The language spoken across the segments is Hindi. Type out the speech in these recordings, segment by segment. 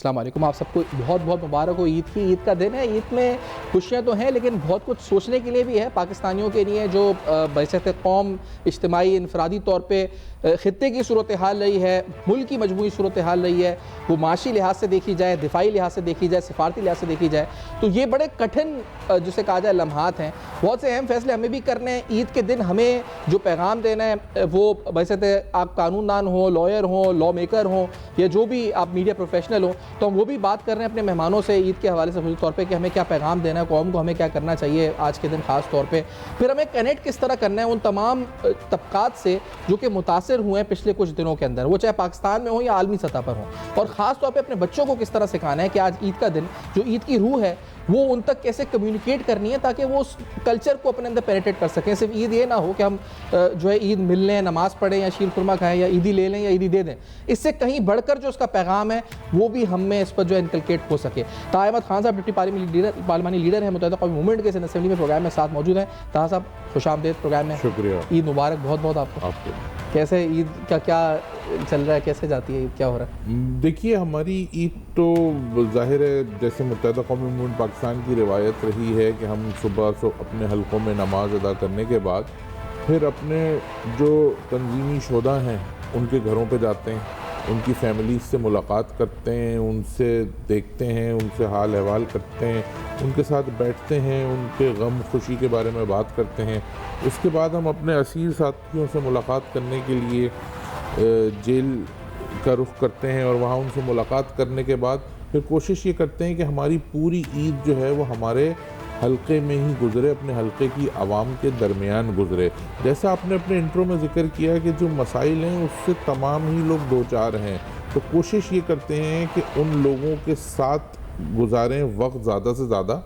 अस्सलाम वालेकुम। आप सबको बहुत बहुत मुबारक हो ईद की। ईद का दिन है, ईद में खुशियाँ तो हैं लेकिन बहुत कुछ सोचने के लिए भी है पाकिस्तानियों के लिए, जो बहसत कौम इज्तिमाई इनफरादी तौर पर ख़ित्ते की सूरत हाल रही है, मुल्क की मजमूई सूरत हाल रही है, वो माशी लिहाज से देखी जाए, दिफाई लिहाज से देखी जाए, सिफारती लिहाज से देखी जाए, तो ये बड़े कठिन जिसे कहा जाए लम्हात हैं। बहुत से अहम फैसले हमें भी करने हैं। ईद के दिन हमें जो पैगाम देना है वो बहसत आप कानूनदान हो, लॉयर हो, लॉ मेकर हो, या जो भी आप मीडिया प्रोफेशनल हो, तो हम वो भी बात कर रहे हैं अपने मेहमानों से ईद के हवाले से तौर पे कि हमें क्या पैगाम देना है कौम को, हमें क्या करना चाहिए आज के दिन ख़ास तौर पे। फिर हमें कनेक्ट किस तरह करना है उन तमाम तबकात से जो कि मुतासिर हुए हैं पिछले कुछ दिनों के अंदर, वो चाहे पाकिस्तान में हो या आलमी सतह पर हो, और ख़ास तौर पर अपने बच्चों को किस तरह सिखाना है कि आज ईद का दिन जो ईद की रूह है वो उन तक कैसे कम्युनिकेट करनी है ताकि वो उस कल्चर को अपने अंदर पेनिट्रेट कर सकें। सिर्फ ईद ये ना हो कि हम जो है ईद मिल लें, नमाज़ पढ़ें या शीर खुरमा खाएं या ईदी ले लें या ईदी दे दें। इससे कहीं बढ़कर जो उसका पैगाम है वो भी हम में इस पर जो है इनकलकेट हो सके। ताहा अहमद खान साहब डिप्टी पार्लिमानी लीडर हैं मुत्तहिदा कौमी मूवमेंट के असेंबली में प्रोग्राम में साथ मौजूद हैं। ताहा साहब खुशामदीद प्रोग्राम में। शुक्रिया। ईद मुबारक बहुत बहुत आपको। कैसे ईद का क्या चल रहा है, कैसे जाती है ईद, क्या हो रहा है? देखिए, हमारी ईद तो ज़ाहिर है जैसे मुत्तहिदा कौमी मूवमेंट पाकिस्तान की रिवायत रही है कि हम सुबह अपने हलकों में नमाज अदा करने के बाद फिर अपने जो तंजीमी शोधा हैं उनके घरों पे जाते हैं, उनकी फैमिलीज से मुलाकात करते हैं, उनसे देखते हैं, उनसे हाल अहवाल करते हैं, उनके साथ बैठते हैं, उनके गम खुशी के बारे में बात करते हैं। उसके बाद हम अपने असीर साथियों से मुलाकात करने के लिए जेल का रुख करते हैं और वहाँ उनसे मुलाकात करने के बाद फिर कोशिश ये करते हैं कि हमारी पूरी ईद जो है वो हमारे हलके में ही गुज़रे, अपने हलके की आवाम के दरमियान गुज़रे। जैसा आपने अपने इंट्रो में ज़िक्र किया कि जो मसाइल हैं उससे तमाम ही लोग दो चार हैं, तो कोशिश ये करते हैं कि उन लोगों के साथ गुजारें वक्त ज़्यादा से ज़्यादा,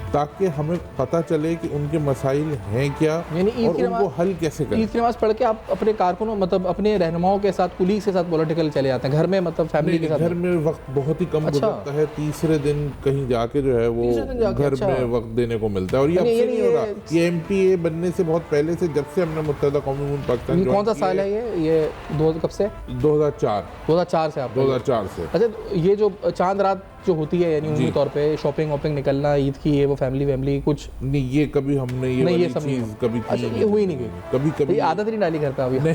ताकि हमें पता चले कि उनके मसाइल हैं क्या और उनको हल कैसे करें। ईद की नमाज़ पढ़ के आप अपने कारकुनों मतलब अपने रहनुमाओं के साथ, कुलीग के साथ पॉलिटिकल चले जाते हैं, घर में मतलब फैमिली के साथ? घर में वक्त बहुत ही कम गुजरता है। तीसरे दिन कहीं जाके जो है वो घर में वक्त देने को मिलता है। और ये अब से नहीं हो रहा, ये MPA बनने से बहुत पहले से, जब से हमने मुत्तहिदा कौमी मूवमेंट पाकिस्तान कौन सा साल है ये कब से? 2004 से। आप 2004 से। अच्छा, ये जो चांद रात जो होती है यानी उम्मी तौर पे शॉपिंग वॉपिंग निकलना ईद की, ये वो फैमिली कुछ नहीं, ये कभी हमने ये सब चीज़ कभी ये हुई नहीं, कभी आदत नहीं डाली करता अभी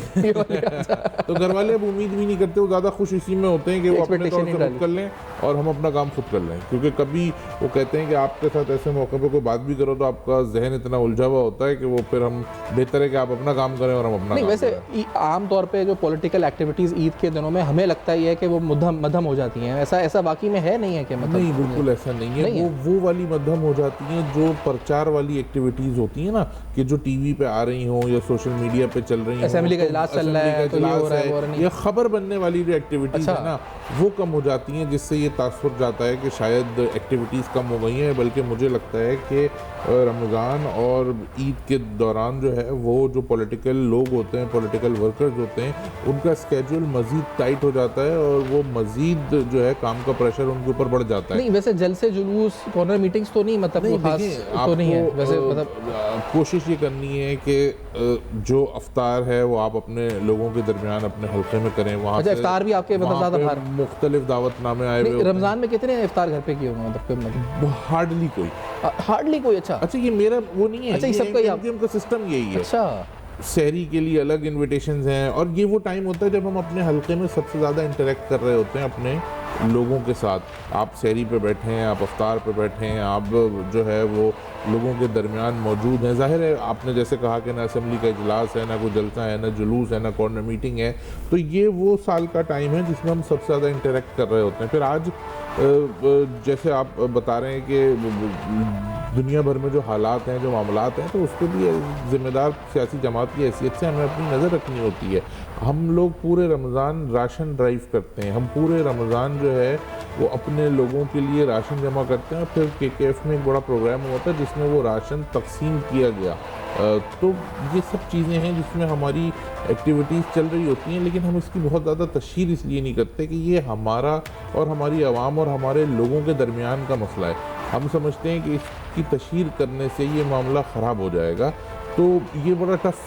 तो घर वाले अब उम्मीद भी नहीं करते, वो ज़्यादा खुश इसी में होते हैं कि वो अपने तौर से खुद कर लें और हम अपना काम खुद कर लें। क्योंकि कभी वो कहते हैं कि आपके साथ ऐसे मौके पर कोई बात भी करो तो आपका जहन इतना उलझा हुआ होता है कि वो फिर हम बेहतर है कि आप अपना काम करें और हम अपना नहीं। वैसे आम तौर पे जो पॉलिटिकल एक्टिविटीज़ ईद के दिनों में हमें लगता ही है कि वो मध्यम हो जाती हैं, ऐसा वाकई में है नहीं है कि मतलब? नहीं, बिल्कुल ऐसा नहीं है। वो वाली मध्यम हो जाती हैं जो प्रचार वाली एक्टिविटीज़ होती हैं ना, कि जो टीवी पे आ रही हों या सोशल मीडिया पे चल रही हों, असेंबली का इजलास चल रहा है तो ये हो रहा है, या खबर बनने वाली जो एक्टिविटीज़ है ना वो कम हो जाती हैं, जिससे ये तासुर जाता है कि शायद एक्टिविटीज़ कम हो गई हैं। बल्कि मुझे लगता है कि रमज़ान और ईद के दौरान जो है वो जो पॉलिटिकल लोग होते हैं, पॉलिटिकल वर्कर्स होते हैं, उनका स्केड्यूल मज़ीद टाइट हो जाता है और वो मज़ीद जो है काम का प्रेशर उनके ऊपर बढ़ जाता है। नहीं, वैसे जलसे जुलूस कॉर्नर मीटिंग्स तो नहीं, मतलब नहीं, खास तो नहीं है वैसे, मतलब कोशिश ये करनी है कि जो अफ्तार है वो आप अपने लोगों के दरमियान अपने हल्के में करें। वहाँ अच्छा, इफ्तार भी आपके मतलब ज़्यादा मुख्तलिफ दावतनामे आए हुए। रमज़ान में कितने इफ्तार घर पे किए होंगे मतलब? हार्डली कोई। अच्छा, ये मेरा वो नहीं है। अच्छा, ये सबका का सिस्टम यही है। अच्छा, सहरी के लिए अलग इन्विटेशंस हैं और ये वो टाइम होता है जब हम अपने हलके में सबसे ज़्यादा इंटरेक्ट कर रहे होते हैं अपने लोगों के साथ। आप सहरी पे बैठे हैं, आप अफ्तार पे बैठे हैं, आप जो है वो लोगों के दरमियान मौजूद हैं। ज़ाहिर है आपने जैसे कहा कि ना असेंबली का इजलास है, ना कोई जलसा है, ना जुलूस है, ना कॉर्नर मीटिंग है, तो ये वो साल का टाइम है जिसमें हम सबसे ज़्यादा इंटरेक्ट कर रहे होते हैं। फिर आज जैसे आप बता रहे हैं कि दुनिया भर में जो हालात हैं, जो मामलात हैं, तो उसके लिए ज़िम्मेदार सियासी जमात की हैसियत से हमें अपनी नज़र रखनी होती है। हम लोग पूरे रमज़ान राशन ड्राइव करते हैं, हम पूरे रमज़ान जो है वो अपने लोगों के लिए राशन जमा करते हैं। फिर KKF में एक बड़ा प्रोग्राम होता है जिसमें वो राशन तकसीम किया गया। तो ये सब चीज़ें हैं जिसमें हमारी एक्टिविटीज़ चल रही होती हैं, लेकिन हम इसकी बहुत ज़्यादा तशहीर इसलिए नहीं करते कि ये हमारा और हमारी आवाम और हमारे लोगों के दरमियान का मसला है। हम समझते हैं कि इसकी तशहीर करने से ये मामला ख़राब हो जाएगा, तो ये बड़ा टफ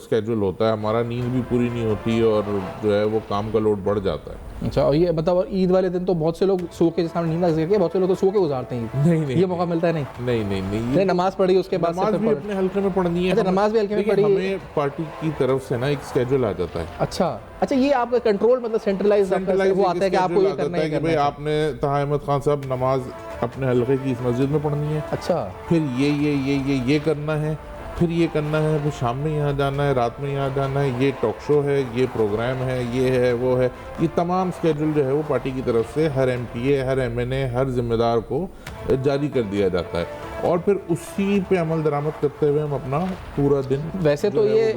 स्केड्यूल होता है हमारा, नींद भी पूरी नहीं होती और जो है वो काम का लोड बढ़ जाता है। अच्छा, और ये मतलब ईद वाले दिन तो बहुत से लोग सो के, जैसे हमने नींद का जिक्र किया, बहुत से लोग तो सो के गुजारते हैं ईद। नहीं ये मौका मिलता है नहीं? नहीं, नहीं, नमाज पढ़ी उसके बाद से नमाज फिर भी अपने हल्के में पढ़नी है। अच्छा, नमाज भी हल्के में देखिए, पढ़ी। हमें पार्टी की तरफ से ना एक स्केड्यूल आ जाता है। अच्छा, ये आपका कंट्रोल मतलब सेंट्रलाइज वो आता है कि आपको ये करना है कि भाई आपने तहा अहमद खान साहब नमाज अपने हल्के की इस मस्जिद में पढ़नी है। अच्छा, फिर ये करना है, फिर ये करना है, फिर शाम में यहाँ जाना है, रात में यहाँ जाना है, ये टॉक शो है, ये प्रोग्राम है, ये है, वो है। ये तमाम स्केड्यूल जो है वो पार्टी की तरफ से हर एमपीए, हर एमएनए, हर जिम्मेदार को जारी कर दिया जाता है और फिर उसी पे अमल दरामद करते हुए हम अपना पूरा दिन वैसे तो ये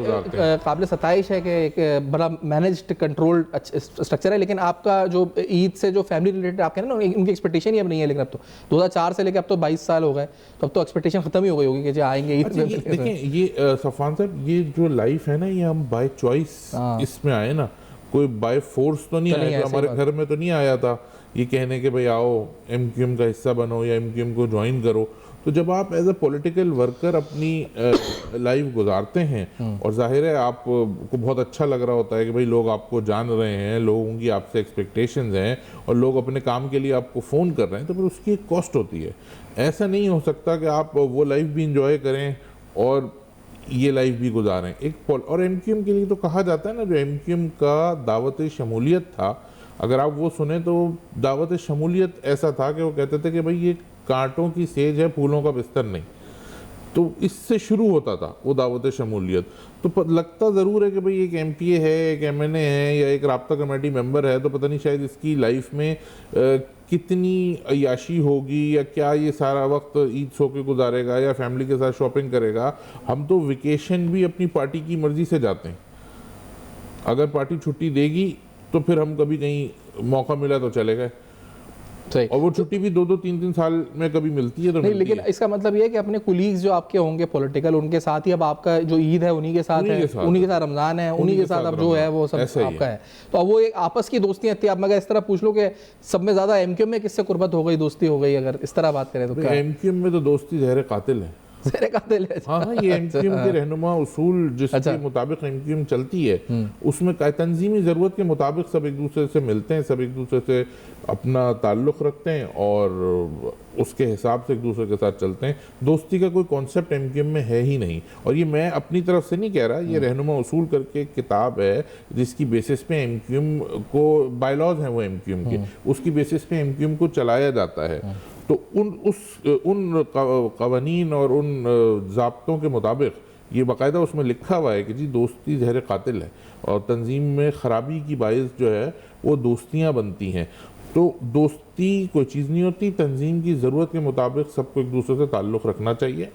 काबिल सताइश है कि एक बड़ा मैनेज्ड कंट्रोल्ड स्ट्रक्चर है, लेकिन आपका जो ईद से जो फैमिली रिलेटेड आप कह रहे हैं ना, उनकी एक्सपेक्टेशन ही अब नहीं है। लेकिन अब तो 2004 से लेकर अब तो 22 साल हो गए, तो अब तो एक्सपेक्टेशन खत्म ही हो गई होगी कि जो आएंगे ईद में। देखिए, ये सफान साहब, ये जो लाइफ है ना, ये हम बाय चॉइस इसमें आए ना, कोई बाय फोर्स तो नहीं आया। हमारे घर में तो नहीं आया था ये कहने के भाई आओ एमक्यूएम का हिस्सा बनो या एमक्यूएम को ज्वाइन करो। तो जब आप एज अ पॉलिटिकल वर्कर अपनी लाइफ गुजारते हैं और जाहिर है आपको बहुत अच्छा लग रहा होता है कि भाई लोग आपको जान रहे हैं, लोगों की आपसे एक्सपेक्टेशंस हैं और लोग अपने काम के लिए आपको फ़ोन कर रहे हैं, तो फिर उसकी एक कॉस्ट होती है। ऐसा नहीं हो सकता कि आप वो लाइफ भी इंजॉय करें और ये लाइफ भी गुजारें। और एमक्यूएम के लिए तो कहा जाता है ना, जो एमक्यूएम का दावत शमूलियत था, अगर आप वो सुने तो दावत शमूलियत ऐसा था कि वो कहते थे कि भाई ये कांटों की सेज है, फूलों का बिस्तर नहीं। तो इससे शुरू होता था वो दावत शमूलियत। तो लगता ज़रूर है कि भाई एक एमपीए है, एक एमएनए है या एक राब्ता कमेटी मेंबर है, तो पता नहीं शायद इसकी लाइफ में कितनी अय्याशी होगी या क्या ये सारा वक्त ईद सो के गुजारेगा या फैमिली के साथ शॉपिंग करेगा। हम तो वेकेशन भी अपनी पार्टी की मर्ज़ी से जाते हैं। अगर पार्टी छुट्टी देगी तो फिर हम कभी कहीं मौका मिला तो चले गए, और वो छुट्टी भी 2-2, 3-3 साल में कभी मिलती है तो नहीं। लेकिन इसका मतलब ये है कि अपने कुलीग्स जो आपके होंगे पॉलिटिकल, उनके साथ ही अब आपका जो ईद है उन्हीं के साथ है, उन्हीं के साथ रमज़ान है, उन्हीं के साथ अब जो है वो सब आपका है। तो अब वो एक आपस की दोस्तियां थी। अब मैं इस तरह पूछ लूँ कि सब में ज़्यादा एमक्यूएम में किससे कुर्बत हो गई, दोस्ती हो गई, अगर इस तरह बात करें तो? एमक्यूएम में तो दोस्ती ज़हर कातिल है। हाँ, ये एमक्यूएम के रहनुमा उसूल जिसके मुताबिक एमक्यूएम चलती है, उसमें तंजीमी ज़रूरत के मुताबिक सब एक दूसरे से मिलते हैं, सब एक दूसरे से अपना ताल्लुक़ रखते हैं और उसके हिसाब से एक दूसरे के साथ चलते हैं। दोस्ती का कोई कॉन्सेप्ट एमक्यूएम में है ही नहीं। और ये मैं अपनी तरफ से नहीं कह रहा, ये रहनुमा उसूल करके एक किताब है जिसकी बेसिस पे एमक्यूएम को, बायलॉज हैं वो एमक्यूएम के, उसकी बेसिस पे एमक्यूएम को चलाया जाता है। तो उन कवानीन और उन ज़ाब्तों के मुताबिक ये बाकायदा उसमें लिखा हुआ है कि जी दोस्ती ज़हर कातिल है और तंजीम में ख़राबी की बाइस जो है वो दोस्तियाँ बनती हैं। तो दोस्ती कोई चीज़ नहीं होती, तंजीम की ज़रूरत के मुताबिक सबको एक दूसरे से ताल्लुक़ रखना चाहिए।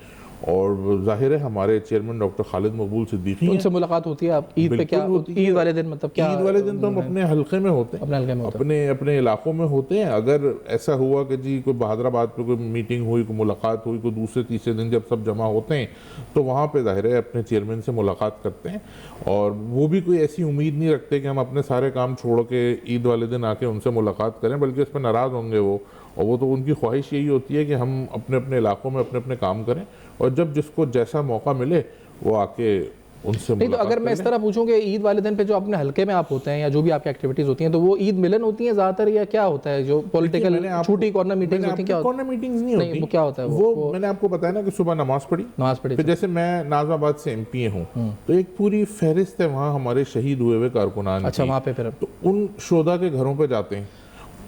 और जाहिर है हमारे चेयरमैन डॉक्टर खालिद मकबूल सिद्दीकी, उनसे मुलाकात होती है आप ईद पे? क्या ईद वाले दिन मतलब क्या? ईद वाले दिन तो हम अपने हल्के में होते हैं, अपने इलाकों में होते हैं। अगर ऐसा हुआ कि जी कोई बहादराबाद पे कोई मीटिंग हुई, कोई मुलाकात हुई, कोई दूसरे तीसरे दिन जब सब जमा होते हैं तो वहाँ पे जाहिर है अपने चेयरमैन से मुलाकात करते हैं। और वो भी कोई ऐसी उम्मीद नहीं रखते कि हम अपने सारे काम छोड़ के ईद वाले दिन आके उनसे मुलाकात करें, बल्कि उस पर नाराज़ होंगे वो। और वो तो उनकी ख्वाहिश यही होती है कि हम अपने अपने इलाकों में अपने अपने काम करें और जब जिसको जैसा मौका मिले वो आके उनसे नहीं। तो अगर मैं इस तरह पूछूं कि ईद वाले दिन पे जो अपने हल्के में आप होते हैं या जो भी आपकी एक्टिविटीज होती हैं, तो वो ईद मिलन होती है ज़्यादातर या क्या होता है? जो पॉलिटिकल छोटी कॉर्नर मीटिंग्स होती हैं, क्या कॉर्नर मीटिंग्स नहीं होती, वो क्या होता है? वो मैंने आपको बताया ना कि सुबह नमाज पढ़ी, फिर जैसे मैं नाज़िमाबाद से एमपीए हूँ तो एक पूरी फहरिस्त है वहाँ हमारे शहीद हुए हुए कारकुनान। अच्छा, वहाँ पे फिर तो उन शोधा के घरों पर जाते हैं,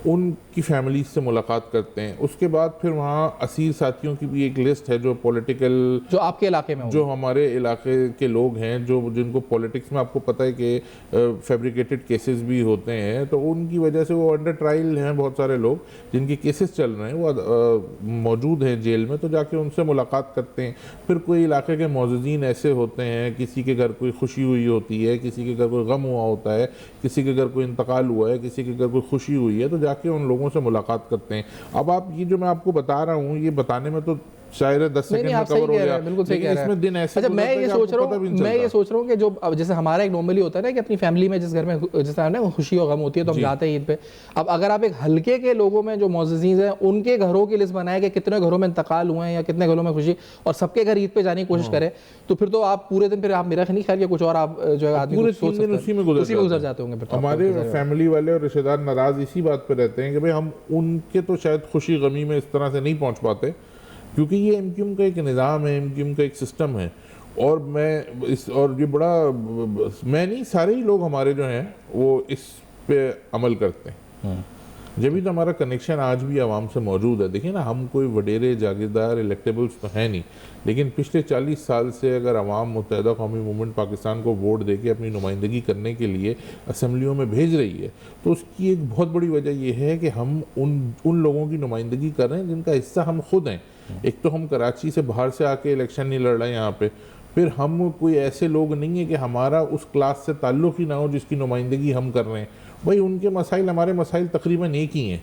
उनकी फैमिली से मुलाकात करते हैं। उसके बाद फिर वहाँ असीर साथियों की भी एक लिस्ट है जो पॉलिटिकल, जो आपके इलाके में, जो हमारे इलाके के लोग हैं, जो जिनको पॉलिटिक्स में आपको पता है कि फैब्रिकेटेड केसेस भी होते हैं, तो उनकी वजह से वो अंडर ट्रायल हैं बहुत सारे लोग जिनके केसेस चल रहे हैं, वो मौजूद हैं जेल में, तो जाके उनसे मुलाकात करते हैं। फिर कोई इलाके के मौजूदीन ऐसे होते हैं, किसी के घर कोई खुशी हुई होती है, किसी के घर कोई गम हुआ होता है, किसी के घर कोई इंतकाल हुआ है, किसी के घर कोई खुशी हुई है, तो जाके उन लोगों से मुलाकात करते हैं। अब आप ये जो मैं आपको बता रहा हूँ, ये बताने में तो शायद 10 सेकंड नहीं, में आप सही कवर हो कह रहे जाए, हैं, बिल्कुल सही लेकिन कह रहे हैं। इसमें दिन ऐसे अच्छा, मैं गुजरते ये हैं कि सोच आपको रहा पता भी हूँ नहीं चलता। कि जो अब जैसे हमारा एक नॉर्मली होता है ना कि अपनी फैमिली में जिस घर में जैसे ना खुशी और गम होती है तो हम जी। जाते हैं ईद पे। अब अगर आप एक हल्के के लोगों में जो मोअज़्ज़िज़ीन हैं उनके घरों की लिस्ट बनाए कि कितने घरों में इंतकाल हुए हैं या कितने घरों में खुशी, और सबके घर ईद पे जाने की कोशिश हाँ। करें, तो फिर तो आप पूरे दिन, फिर आप मेरा नहीं ख्याल कि कुछ और आप जो है आदमी पूरे कुछ सोच 3 दिन सकता उसी है, में गुजर उसी में गुजर जाते जाते होंगे फिर तो हैं। आपको हमारे गुजर जाएगा। फैमिली वाले और रिश्तेदार नाराज इसी बात पे रहते हैं कि भाई हम उनके तो शायद खुशी गमी में इस तरह से नहीं पहुंच पाते, क्योंकि ये एमक्यूएम का एक निज़ाम है, एमक्यूएम का एक सिस्टम है। और मैं इस और ये बड़ा, मैं नहीं, सारे ही लोग हमारे जो हैं वो इस पे अमल करते हैं। जब भी तो हमारा कनेक्शन आज भी आवाम से मौजूद है। देखिए ना, हम कोई वडेरे जागीरदार इलेक्टेबल्स तो हैं नहीं, लेकिन पिछले 40 साल से अगर अवाम मुत्तहिदा कौमी मूवमेंट पाकिस्तान को वोट दे के अपनी नुमाइंदगी करने के लिए असम्बलियों में भेज रही है, तो उसकी एक बहुत बड़ी वजह यह है कि हम उन लोगों की नुमाइंदगी कर रहे हैं जिनका हिस्सा हम खुद हैं। एक तो हम कराची से बाहर से आके इलेक्शन नहीं लड़ रहे हैं यहाँ पे, फिर हम कोई ऐसे लोग नहीं है कि हमारा उस क्लास से ताल्लुक़ ही ना हो जिसकी नुमाइंदगी हम कर रहे हैं। भाई उनके मसाइल हमारे मसाइल तकरीबन एक ही हैं,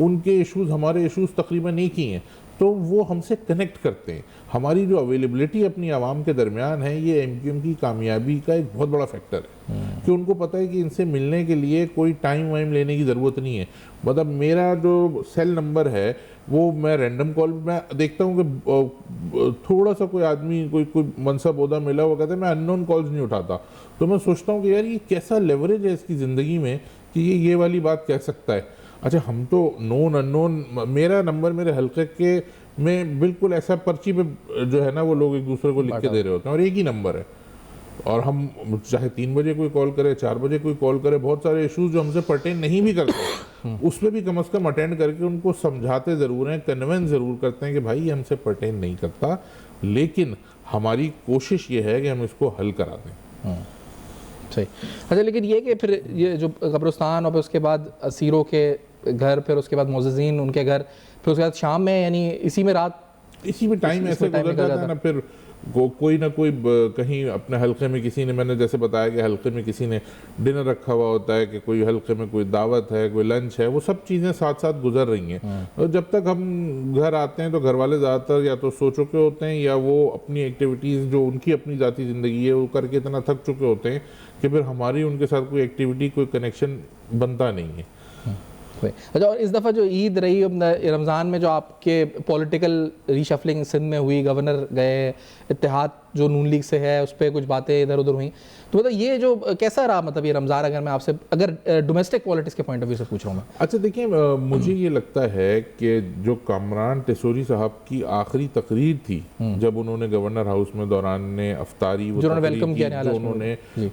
उनके इश्यूज़ हमारे इश्यूज़ तकरीबन एक ही हैं, तो वो हमसे कनेक्ट करते हैं। हमारी जो अवेलेबिलिटी अपनी आवाम के दरमियान है, ये एमक्यूएम की कामयाबी का एक बहुत बड़ा फैक्टर है कि उनको पता है कि इनसे मिलने के लिए कोई टाइम वाइम लेने की ज़रूरत नहीं है। मतलब मेरा जो सेल नंबर है वो मैं रैंडम कॉल, मैं देखता हूँ कि थोड़ा सा कोई आदमी कोई मनसब ओहदा मिला, वो कहता है मैं अननोन कॉल्स नहीं उठाता, तो मैं सोचता हूँ कि यार ये कैसा लेवरेज है इसकी ज़िंदगी में कि ये वाली बात कह सकता है। अच्छा, हम तो नोन अननोन, मेरा नंबर मेरे हल्के के में बिल्कुल ऐसा पर्ची पे जो है ना वो लोग एक दूसरे को लिख के दे रहे होते हैं और एक ही नंबर है, और हम चाहे 3 बजे कोई कॉल करे, 4 बजे कोई कॉल करे, बहुत सारे इश्यूज जो हमसे परटेन नहीं भी करते उसमें भी कम से कम अटेंड करके उनको समझाते ज़रूर हैं, कन्विंस ज़रूर करते हैं कि भाई ये हमसे परटेन नहीं करता, लेकिन हमारी कोशिश ये है कि हम इसको हल करा दें। सही। अच्छा, लेकिन ये कि फिर ये जो कब्रिस्तान और फिर उसके बाद असीरों के घर, फिर उसके बाद मोअज़्ज़िज़ीन उनके घर, फिर उसके बाद शाम में, यानी इसी में रात, इसी में टाइम ऐसे गुजर जाता है ना। फिर कोई ना कोई कहीं अपने हल्के में किसी ने, मैंने जैसे बताया कि हल्के में किसी ने डिनर रखा हुआ होता है, कि कोई हल्के में कोई दावत है, कोई लंच है, वो सब चीज़ें साथ साथ गुजर रही हैं। और जब तक हम घर आते हैं तो घर वाले ज़्यादातर या तो सो चुके होते हैं या वो अपनी एक्टिविटीज़ जो उनकी अपनी ज़ाती ज़िंदगी है वो करके इतना थक चुके होते हैं कि फिर हमारी उनके साथ कोई एक्टिविटी, कोई कनेक्शन बनता नहीं है। अच्छा, और इस दफ़ा जो ईद रही रमज़ान में, जो आपके पॉलिटिकल रीशफलिंग सिंध में हुई, गवर्नर गए, इत्तेहाद जो नून लीग से है उस पर कुछ बातें इधर उधर हुई, तो मतलब ये जो कैसा रहा, मतलब ये रमज़ान, अगर मैं आपसे अगर डोमेस्टिक पॉलिटिक्स के पॉइंट ऑफ व्यू से पूछ रहा हूँ मैं। अच्छा देखिए, मुझे ये लगता है कि जो कामरान तेसूरी साहब की आखिरी तकरीर थी जब उन्होंने गवर्नर हाउस में दौरान अफ्तारी जो उन्होंने वेलकम किया,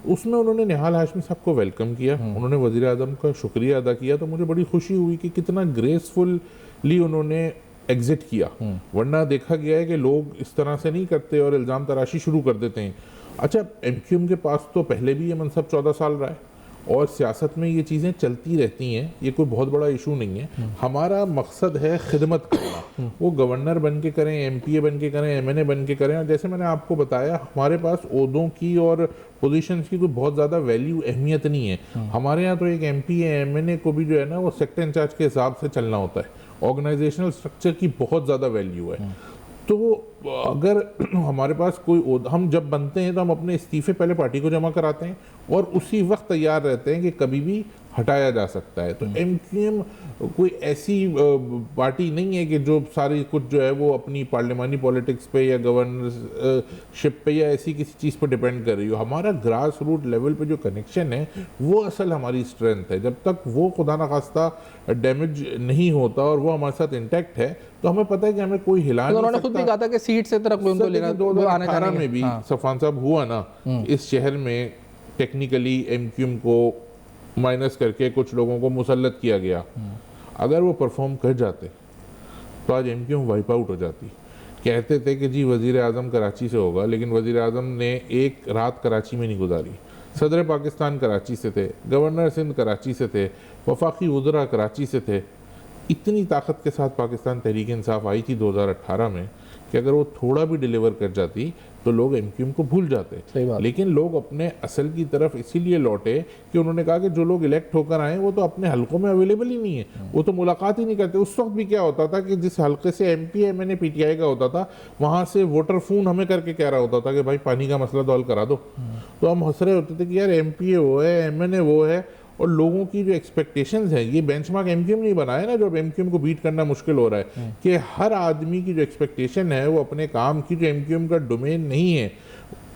उसमें उन्होंने निहाल हाशमी साहब को वेलकम किया, उन्होंने वज़ीर आज़म का शुक्रिया अदा किया, तो मुझे बड़ी खुशी हुई कि कितना ग्रेसफुली उन्होंने एग्जिट किया। वरना देखा गया है कि लोग इस तरह से नहीं करते और इल्ज़ाम तराशी शुरू कर देते हैं। अच्छा, एमक्यूएम के पास तो पहले भी ये मनसब 14 साल रहा है और सियासत में ये चीज़ें चलती रहती हैं, ये कोई बहुत बड़ा इशू नहीं है। हमारा मकसद है खिदमत करना, वो गवर्नर बन के करें, एमपीए बन के करें, एमएनए बन के करें। और जैसे मैंने आपको बताया, हमारे पास ओहदों की और पोजीशंस की कोई बहुत ज़्यादा वैल्यू अहमियत नहीं है। हमारे यहाँ तो एक एमपीए एमएनए को भी जो है ना वो सेक्टर इंचार्ज के हिसाब से चलना होता है, ऑर्गेनाइजेशनल स्ट्रक्चर की बहुत ज़्यादा वैल्यू है। तो अगर हमारे पास कोई, हम जब बनते हैं तो हम अपने इस्तीफे पहले पार्टी को जमा कराते हैं और उसी वक्त तैयार रहते हैं कि कभी भी हटाया जा सकता है। तो एमक्यूएम कोई ऐसी पार्टी नहीं है कि जो सारी कुछ जो है वो अपनी पार्लियामानी पॉलिटिक्स पे या गवर्नरशिप पे या ऐसी किसी चीज़ पर डिपेंड कर रही हो। हमारा ग्रास रूट लेवल पे जो कनेक्शन है वो असल हमारी स्ट्रेंथ है। जब तक वो खुदा न खास्ता डैमेज नहीं होता और वो हमारे साथ इंटैक्ट है तो हमें पता है कि हमें कोई हिला नहीं सकता। उन्होंने खुद भी कहा था कि सीट से तरफ उनको लेना, 2018 में भी सफान साहब हुआ ना, इस शहर में टेक्निकली एमक्यूएम को माइनस करके कुछ लोगों को मुसल्लत किया गया। अगर वो परफॉर्म कर जाते तो आज एमक्यूएम वाइप आउट हो जाती। कहते थे कि जी वज़ीर आज़म कराची से होगा, लेकिन वज़ीर आज़म ने एक रात कराची में नहीं गुजारी। सदर पाकिस्तान कराची से थे, गवर्नर सिंध कराची से थे, वफाकी वज़रा कराची से थे, इतनी ताकत के साथ पाकिस्तान तहरीक इंसाफ आई थी 2018 में कि अगर वो थोड़ा भी डिलीवर कर जाती तो लोग एमक्यूएम को भूल जाते। लेकिन लोग अपने असल की तरफ इसीलिए लौटे कि उन्होंने कहा कि जो लोग इलेक्ट होकर आए वो तो अपने हलकों में अवेलेबल ही नहीं है, वो तो मुलाकात ही नहीं करते। उस वक्त भी क्या होता था कि जिस हलके से एमपी एमएनए पीटीआई का होता था वहाँ से वोटर फोन हमें करके कह रहा होता था कि भाई पानी का मसला तो हल करा दो। तो हम हंस रहे होते थे कि यार एमपीए वो है, एमएनए वो है, और लोगों की जो एक्सपेक्टेशंस है, ये बेंचमार्क एमक्यूएम नहीं बनाया ना, जो अब एमक्यूएम को बीट करना मुश्किल हो रहा है, कि हर आदमी की जो एक्सपेक्टेशन है वो अपने काम की, जो एमक्यूएम का डोमेन नहीं है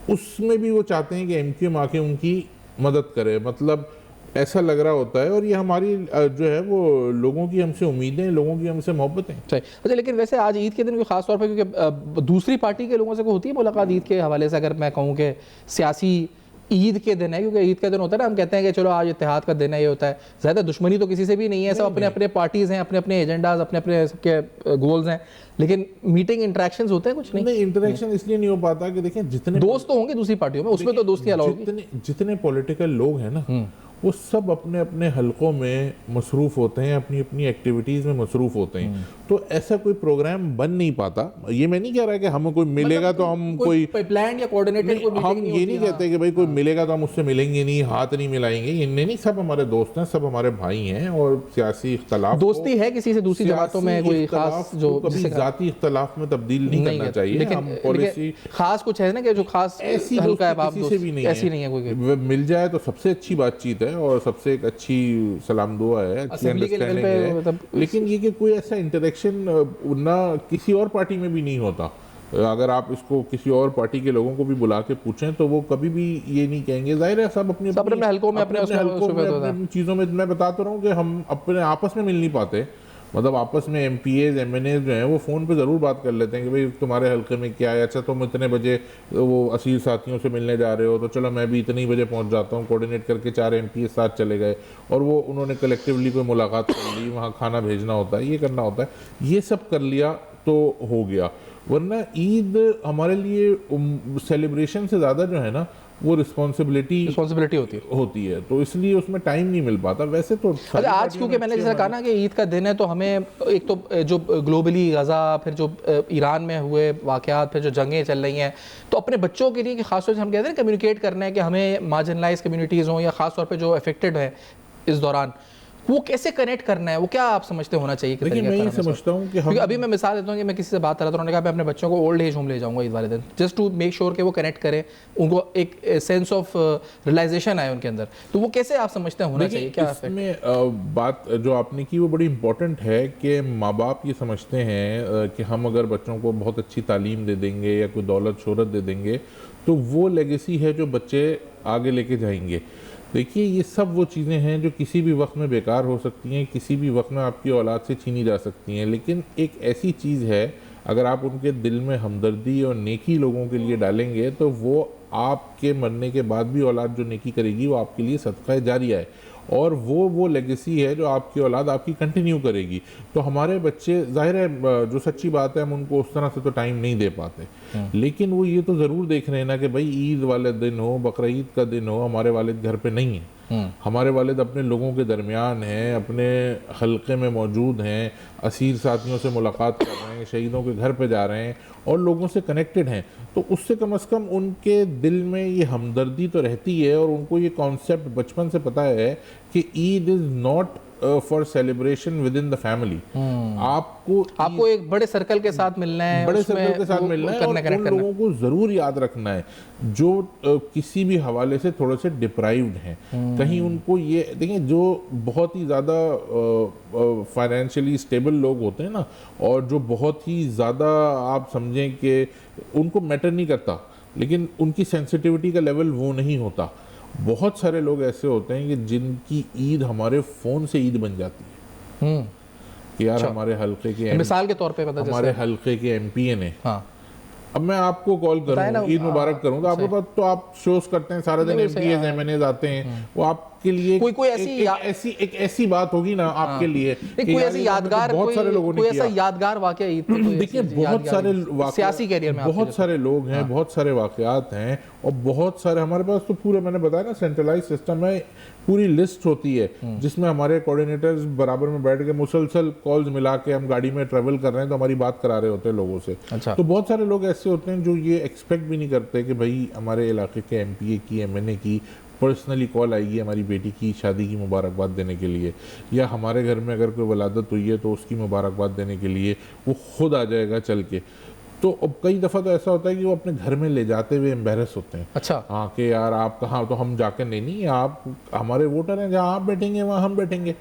उसमें भी वो चाहते हैं कि एमक्यूएम आके उनकी मदद करे। मतलब ऐसा लग रहा होता है, और ये हमारी जो है वो लोगों की हमसे उम्मीदें, लोगों की हमसे मोहब्बतें। अच्छा, लेकिन वैसे आज ईद के दिन कोई खास तौर पर, क्योंकि दूसरी पार्टी के लोगों से कोई होती है मुलाकात ईद के हवाले से? अगर मैं कहूँ कि सियासी ईद के दिन है, क्योंकि ईद का दिन होता है ना, हम कहते हैं कि चलो आज इत्तेहाद का दिन है, ये होता है, ज़्यादा दुश्मनी तो किसी से भी नहीं है, सब अपने अपने पार्टीज़ हैं, अपने अपने एजेंडाज, अपने अपने सबके गोल्स हैं, लेकिन मीटिंग इंटरेक्शंस होते हैं कुछ नहीं। इंटरेक्शन इसलिए नहीं हो पाता कि देखें जितने दोस्त तो होंगे दूसरी पार्टियों में, उसमें तो दोस्ती अलाउ होगी। जितने पॉलिटिकल लोग हैं ना वो सब अपने अपने हलकों में मसरूफ़ होते हैं, अपनी अपनी एक्टिविटीज़ में मसरूफ़ होते हैं, तो ऐसा कोई प्रोग्राम बन नहीं पाता। ये मैं नहीं कह रहा कि हमें कोई मिलेगा तो हम कोई प्लान या कोऑर्डिनेटेड, हम ये नहीं कहते कि भाई कोई मिलेगा तो हम उससे मिलेंगे नहीं, हाथ नहीं मिलाएंगे, ये नहीं, सब हमारे दोस्त हैं, सब हमारे भाई हैं। और सियासी इख्तलाफ, दोस्ती है किसी से दूसरी जमातों में कोई खास जो कभी जाती इख्तलाफ में तब्दील नहीं करना चाहिए। हम पॉलिसी खास कुछ है ना कि जो खास ऐसी हल्का है, किसी से भी नहीं है, ऐसी नहीं है कोई, मिल जाए तो सबसे अच्छी बातचीत है और सबसे एक अच्छी सलाम दुआ है, अच्छी अंडरस्टैंडिंग है। लेकिन ये कि कोई ऐसा इंटरेक्शन ना किसी और पार्टी में भी नहीं होता। अगर आप इसको किसी और पार्टी के लोगों को भी बुला के पूछें तो वो कभी भी ये नहीं कहेंगे। जाहिर है सब अपने हलकों में अपने चीज़ों में, मैं बताता रहा हूँ कि हम अपने आपस में मिल नहीं पाते। मतलब आपस में एमपीएज एमएनए जो हैं वो फ़ोन पे ज़रूर बात कर लेते हैं कि भाई तुम्हारे हल्के में क्या है, अच्छा तुम इतने बजे वो असीर साथियों से मिलने जा रहे हो तो चलो मैं भी इतने ही बजे पहुंच जाता हूँ। कोऑर्डिनेट करके 4 एमपीएज साथ चले गए और वो उन्होंने कलेक्टिवली कोई मुलाकात कर ली, वहाँ खाना भेजना होता है, ये करना होता है, ये सब कर लिया तो हो गया। वरना ईद हमारे लिए सेलिब्रेशन से ज़्यादा जो है ना वो रिस्पॉन्सिबिलिटी होती है, तो इसलिए उसमें टाइम नहीं मिल पाता। वैसे तो अच्छा, आज क्योंकि मैंने जैसा कहा ना कि ईद का दिन है तो हमें एक तो जो ग्लोबली गज़ा, फिर जो ईरान में हुए वाक़यात, फिर जो जंगें चल रही हैं, तो अपने बच्चों के लिए कि ख़ास तौर से हम कहते हैं कम्युनिकेट करना है कि हमें मार्जिनलाइज कम्युनिटीज़ हों या ख़ास तौर पर जो अफेक्टेड है इस दौरान, वो कैसे कनेक्ट करना है, वो क्या आप समझते होना चाहिए? लेकिन मैं ये समझता हूँ कि अभी मैं मिसाल देता हूँ कि मैं किसी से बात कर रहा था, उन्होंने कहा मैं अपने बच्चों को ओल्ड एज होम ले जाऊँगा ईद वाले दिन, जस्ट टू मेक श्योर कि वो कनेक्ट करें, उनको एक सेंस ऑफ रियलाइजेशन आए उनके अंदर। तो वो कैसे आप समझते हैं होना चाहिए? क्या इसमें बात जो आपने की वो बड़ी इंपॉर्टेंट है कि माँ बाप ये समझते हैं कि हम अगर बच्चों को बहुत अच्छी तालीम दे देंगे या कोई दौलत शोहरत दे देंगे तो वो लेगेसी है जो बच्चे आगे लेके जाएंगे। देखिए ये सब वो चीज़ें हैं जो किसी भी वक्त में बेकार हो सकती हैं, किसी भी वक्त में आपकी औलाद से छीनी जा सकती हैं। लेकिन एक ऐसी चीज़ है, अगर आप उनके दिल में हमदर्दी और नेकी लोगों के लिए डालेंगे तो वो आपके मरने के बाद भी औलाद जो नेकी करेगी वो आपके लिए सदका जारिया है, और वो लेगेसी है जो आपकी औलाद आपकी कंटिन्यू करेगी। तो हमारे बच्चे, जाहिर है जो सच्ची बात है, हम उनको उस तरह से तो टाइम नहीं दे पाते, लेकिन वो ये तो ज़रूर देख रहे हैं ना कि भाई ईद वाले दिन हो, बकरा ईद का दिन हो, हमारे वालिद घर पे नहीं है, हमारे वालिद अपने लोगों के दरमियान हैं, अपने हल्के में मौजूद हैं, असीर साथियों से मुलाकात कर रहे हैं, शहीदों के घर पे जा रहे हैं और लोगों से कनेक्टेड हैं। तो उससे कम से कम उनके दिल में ये हमदर्दी तो रहती है, और उनको ये कॉन्सेप्ट बचपन से पता है कि Eid is not for celebration with in the family. आपको एक बड़े सर्कल के साथ मिलना है, बड़े सर्कल के साथ मिलना है, और उन लोगों को ज़रूर याद रखना है जो किसी भी हवाले से थोड़े से डिप्राइव्ड हैं। कहीं उनको ये देखिए, जो बहुत ही ज़्यादा फाइनेंशियली स्टेबल लोग होते हैं ना, और जो बहुत ही ज़्यादा आप समझें कि उनको मैटर नहीं करता, लेकिन उनकी सेंसिटिविटी का लेवल वो नहीं होता। बहुत सारे लोग ऐसे होते हैं कि जिनकी ईद हमारे फ़ोन से ईद बन जाती है कि यार अच्छा, हमारे हल्के के मिसाल के तौर पे पता हमारे हल्के के एमपीए ने, हाँ, अब मैं आपको कॉल करूँ ईद मुबारक करूँ तो आपको तो आप शोज करते हैं सारा दिन, एमपीए एमएनए आते हैं, वो आप आपके लिए कोई ऐसी एक ऐसी बात होगी ना आपके लिए, कोई ऐसी यादगार, बहुत सारे लोगों ने कोई किया। ऐसा यादगार वाकया ईद पे, देखिए बहुत सारे सियासी कैरियर में बहुत सारे लोग हैं, बहुत सारे वाकयात हैं, और बहुत सारे हमारे पास तो पूरे, मैंने बताया ना, सेंट्रलाइज सिस्टम है, पूरी लिस्ट होती है जिसमें हमारे कोऑर्डिनेटर्स बराबर में बैठ के मुसलसल कॉल्स मिला के, हम गाड़ी में ट्रैवल कर रहे हैं तो हमारी बात करा रहे होते हैं लोगों से। अच्छा। तो बहुत सारे लोग ऐसे होते हैं जो ये एक्सपेक्ट भी नहीं करते कि भाई हमारे इलाके के एमपीए की, एमएनए की पर्सनली कॉल आएगी हमारी बेटी की शादी की मुबारकबाद देने के लिए, या हमारे घर में अगर कोई वलादत हुई है तो उसकी मुबारकबाद देने के लिए वो खुद आ जाएगा चल के। तो अब कई दफ़ा तो ऐसा होता है कि वो अपने घर में ले जाते हुए एम्बेरस होते हैं। अच्छा। हाँ कि यार आप कहाँ, तो हम जाकर नहीं, आप हमारे वोटर हैं, जहाँ आप बैठेंगे वहाँ हम बैठेंगे।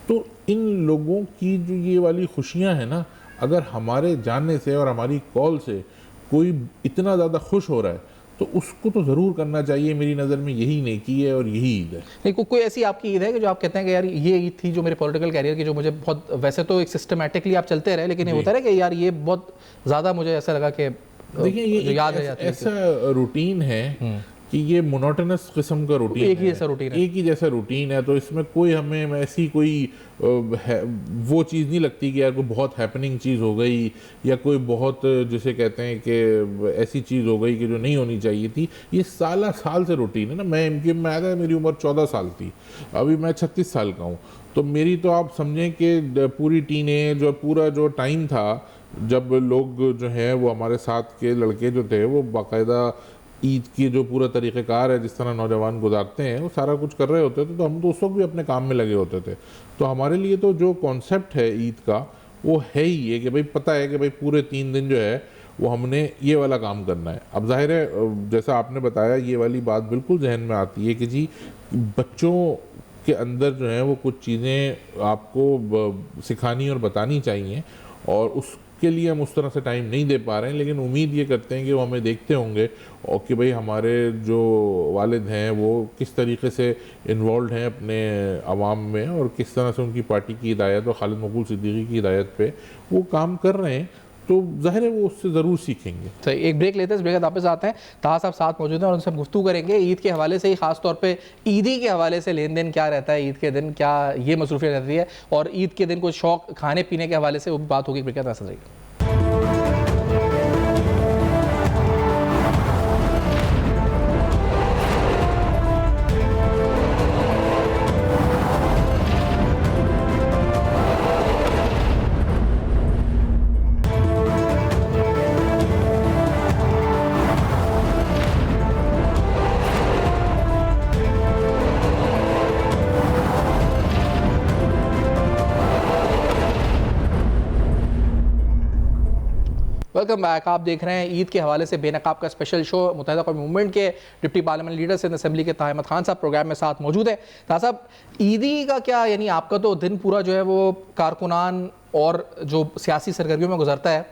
तो इन लोगों की जो ये वाली खुशियाँ हैं ना, अगर हमारे जानने से और हमारी कॉल से कोई इतना ज़्यादा खुश हो रहा है तो उसको तो ज़रूर करना चाहिए। मेरी नज़र में यही नेकी है और यही ईद है। नहीं, कोई ऐसी आपकी ईद है कि जो आप कहते हैं कि यार ये ईद थी जो मेरे पॉलिटिकल कैरियर की, जो मुझे बहुत, वैसे तो एक सिस्टमेटिकली आप चलते रहे, लेकिन ये होता है कि यार ये बहुत ज़्यादा मुझे ऐसा लगा कि देखिए ये याद रह जाती है, ऐसा रूटीन है कि ये मोनोटोनस किस्म का रूटीन एक ही जैसा रूटीन है, एक ही जैसा रूटीन है। तो इसमें कोई हमें ऐसी कोई वो चीज़ नहीं लगती कि यार कोई बहुत हैपनिंग चीज़ हो गई, या कोई बहुत, जिसे कहते हैं कि ऐसी चीज़ हो गई कि जो नहीं होनी चाहिए थी। ये साल से रूटीन है ना। मैं एमक्यूएम में आया था, मेरी उम्र 14 साल थी, अभी मैं 36 साल का हूँ। तो मेरी तो आप समझें कि पूरी टीनेज और पूरा जो टाइम था जब लोग जो है वो हमारे साथ के लड़के जो थे वो बाकायदा ईद की जो पूरा तरीक़ेकार है, जिस तरह नौजवान गुजारते हैं, वो सारा कुछ कर रहे होते थे। तो हम तो उस वक्त भी अपने काम में लगे होते थे। तो हमारे लिए तो जो कॉन्सेप्ट है ईद का वो है ही ये कि भाई पता है कि भाई पूरे 3 दिन जो है वो हमने ये वाला काम करना है। अब जाहिर है जैसा आपने बताया, ये वाली बात बिल्कुल जहन में आती है कि जी बच्चों के अंदर जो है वो कुछ चीज़ें आपको सिखानी और बतानी चाहिए, और उसके लिए हम उस तरह से टाइम नहीं दे पा रहे हैं। लेकिन उम्मीद ये करते हैं कि वो हमें देखते होंगे और कि भाई हमारे जो वालिद हैं वो किस तरीके से इन्वॉल्व हैं अपने अवाम में, और किस तरह से उनकी पार्टी की हिदायत और खालिद मकबूल सिद्दीकी की हिदायत पे वो काम कर रहे हैं। तो ज़ाहिर है वो उससे ज़रूर सीखेंगे। तो एक ब्रेक लेते हैं, इस ब्रेक के वापस आते हैं। ताहा साहब साथ मौजूद हैं और उनसे हम गुफ्तगू करेंगे ईद के हवाले से ही, खास तौर पे ईदी के हवाले से लेन देन क्या रहता है ईद के दिन, क्या ये मसरूफियत रहती है, और ईद के दिन कोई शौक खाने पीने के हवाले से वो बात होगी। ब्रेक के बाद रहिएगा। Welcome back. आप देख रहे हैं ईद के हवाले से बेनकाब का स्पेशल शो। मुत्तहिदा कौमी मूवमेंट के deputy parliament leader Sindh assembly के ताहा अहमद खान साहब प्रोग्राम में साथ मौजूद है। ताहा साहब, ईदी का क्या, यानी आपका तो दिन पूरा जो है वो कारकुनान और जो सियासी सरगर्मियों में गुजरता है,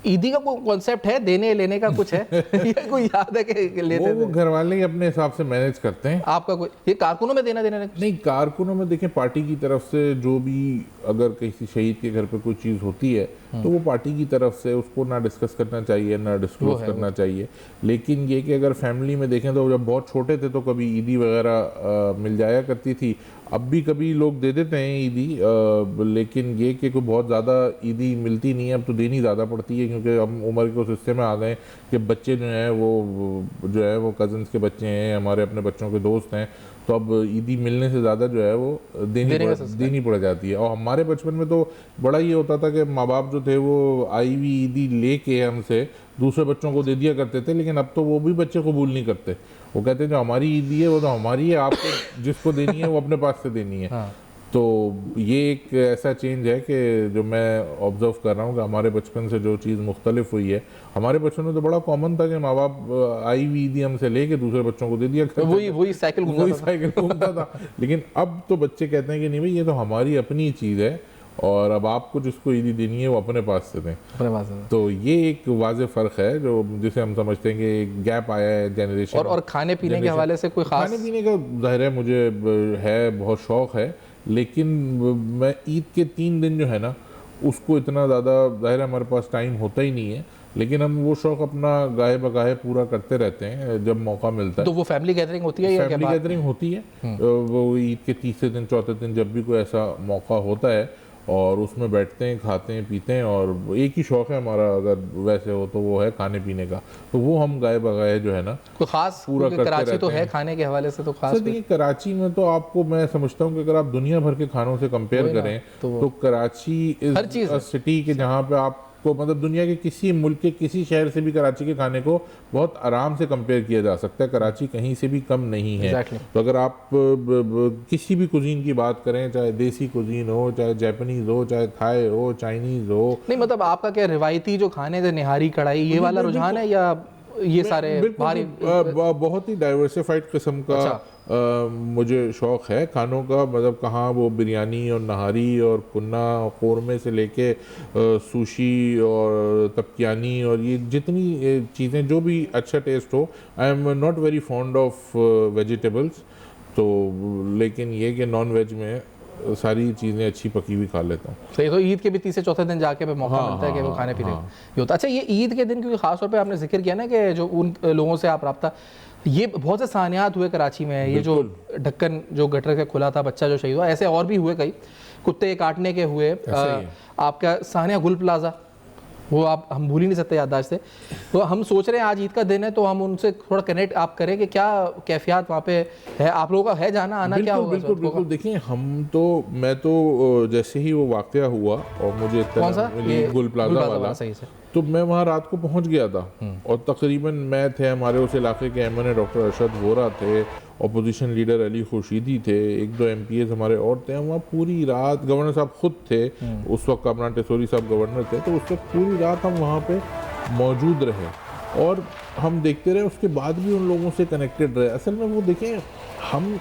ईदी का कोई कॉन्सेप्ट है, देने लेने का कुछ है? ये कोई याद है कि लेते वो घर वाले ही अपने हिसाब से मैनेज करते हैं। आपका कोई ये कारकुनों में देना देने नहीं, कारकुनों में देखें पार्टी की तरफ से जो भी, अगर किसी शहीद के घर पे कोई चीज़ होती है तो वो पार्टी की तरफ से उसको ना डिस्कस करना चाहिए, ना डिस्क्लोज करना चाहिए। लेकिन ये कि अगर फैमिली में देखें तो जब बहुत छोटे थे तो कभी ईदी वगैरह मिल जाया करती थी, अब भी कभी लोग दे देते हैं ईदी, लेकिन ये कि कोई बहुत ज़्यादा ईदी मिलती नहीं है। अब तो देनी ज़्यादा पड़ती है क्योंकि हम उम्र के उस हिस्से में आ गए कि बच्चे जो हैं वो कज़न्स के बच्चे हैं, हमारे अपने बच्चों के दोस्त हैं, तो अब ईदी मिलने से ज़्यादा जो है वो देनी पड़ जाती है। और हमारे बचपन में तो बड़ा ये होता था कि माँ बाप जो थे वो आई हुई ईदी ले के हमसे दूसरे बच्चों को दे दिया करते थे। लेकिन अब तो वो भी बच्चे कबूल नहीं करते। वो कहते हैं जो हमारी ईदी है वो तो हमारी है, आपको जिसको देनी है वो अपने पास से देनी है। हाँ। तो ये एक ऐसा चेंज है कि जो मैं ऑब्ज़र्व कर रहा हूँ कि हमारे बचपन से जो चीज़ मुख्तलिफ हुई है। हमारे बचपन में तो बड़ा कॉमन था कि माँ बाप आई हुई ईदी हमसे लेके दूसरे बच्चों को दे दिया करते, वही साइकिल घूमता था। लेकिन अब तो बच्चे कहते हैं कि नहीं भाई ये तो हमारी अपनी चीज़ है, और अब आपको जिसको ईदी देनी है वो अपने पास से दें, अपने पास से। तो ये एक वाज़ेह फ़र्क है जो जिसे हम समझते हैं कि गैप आया है जनरेशन। और खाने पीने के हवाले से कोई खास? खाने पीने का ज़ाहिर है मुझे है बहुत शौक़ है, लेकिन मैं ईद के 3 दिन जो है ना उसको इतना ज़्यादा ज़ाहिर है हमारे पास टाइम होता ही नहीं है। लेकिन हम वो शौक़ अपना गाहे बगाहे पूरा करते रहते हैं जब मौका मिलता है। तो वो फैमिली गैदरिंग होती है या फैमिली गैदरिंग होती है, वो ईद के तीसरे दिन चौथे दिन जब भी कोई ऐसा मौका होता है और उसमें बैठते हैं, खाते हैं, पीते हैं। और एक ही शौक़ है हमारा, अगर वैसे हो तो वो है खाने पीने का, तो वो हम गाए बगाए जो है ना कोई खास पूरा करते कराची तो रहते है हैं। खाने के हवाले से तो खास देखिए कराची में तो आपको मैं समझता हूँ कि अगर आप दुनिया भर के खानों से कंपेयर करें तो कराची हर चीज़ इज सिटी के जहाँ पे आपको मतलब दुनिया के किसी मुल्क के किसी शहर से भी कराची के खाने को बहुत आराम से कंपेयर किया जा सकता है। कराची कहीं से भी कम नहीं है। Exactly. तो अगर आप किसी भी कुजीन की बात करें, चाहे देसी कुजीन हो, चाहे जापानीज हो, चाहे थाई हो, चाइनीज हो, नहीं मतलब आपका क्या रिवायती जो खाने थे निहारी कढ़ाई ये वाला रुझान है या ये सारे भारी बहुत ही डाइवर्सिफाइड किस्म का मुझे शौक़ है खानों का। मतलब कहाँ वो बिरयानी और नहारी और कुन्ना और कौरमे से लेके सुशी और तपकियानी और ये जितनी चीज़ें जो भी अच्छा टेस्ट हो। I am not very fond of vegetables, तो लेकिन ये कि नॉन वेज में सारी चीज़ें अच्छी पकी हुई खा लेता हूँ। सही। तो ईद के भी तीसरे चौथे दिन जाके पे मौका मिलता है कि वो खाने पीने ये होता। अच्छा ये ईद के दिन क्योंकि ख़ास तौर पे आपने जिक्र किया ना कि जो उन लोगों से आप रब्ता, ये बहुत से सानियात हुए कराची में, ये जो ढक्कन जो गटर का खुला था, बच्चा जो शहीद हुआ, ऐसे और भी हुए कई, कुत्ते काटने के हुए। आपका सानिया गुल प्लाजा वो आप हम भूल ही नहीं सकते याददाश्त से। तो हम सोच रहे हैं आज ईद का दिन है तो हम उनसे थोड़ा कनेक्ट आप करें कि क्या कैफियत वहाँ पे है, आप लोगों का है जाना आना क्या होगा? बिल्कुल देखिए मैं तो जैसे ही वो वाक़या हुआ और मुझे गुल प्लाजा वाला सही से तो मैं वहाँ रात को पहुँच गया था और तकरीबन मैं थे, हमारे उस इलाके के एमएनए डॉक्टर अरशद वोरा थे, अपोजिशन लीडर अली खुर्शीदी थे, एक दो एमपीएस हमारे और थे। हम वहाँ पूरी रात, गवर्नर साहब खुद थे उस वक्त, कामरान टेसोरी साहब गवर्नर थे, तो उस वक्त पूरी रात हम वहाँ पे मौजूद रहे और हम देखते रहे। उसके बाद भी उन लोगों से कनेक्टेड रहे। असल में वो देखें, हम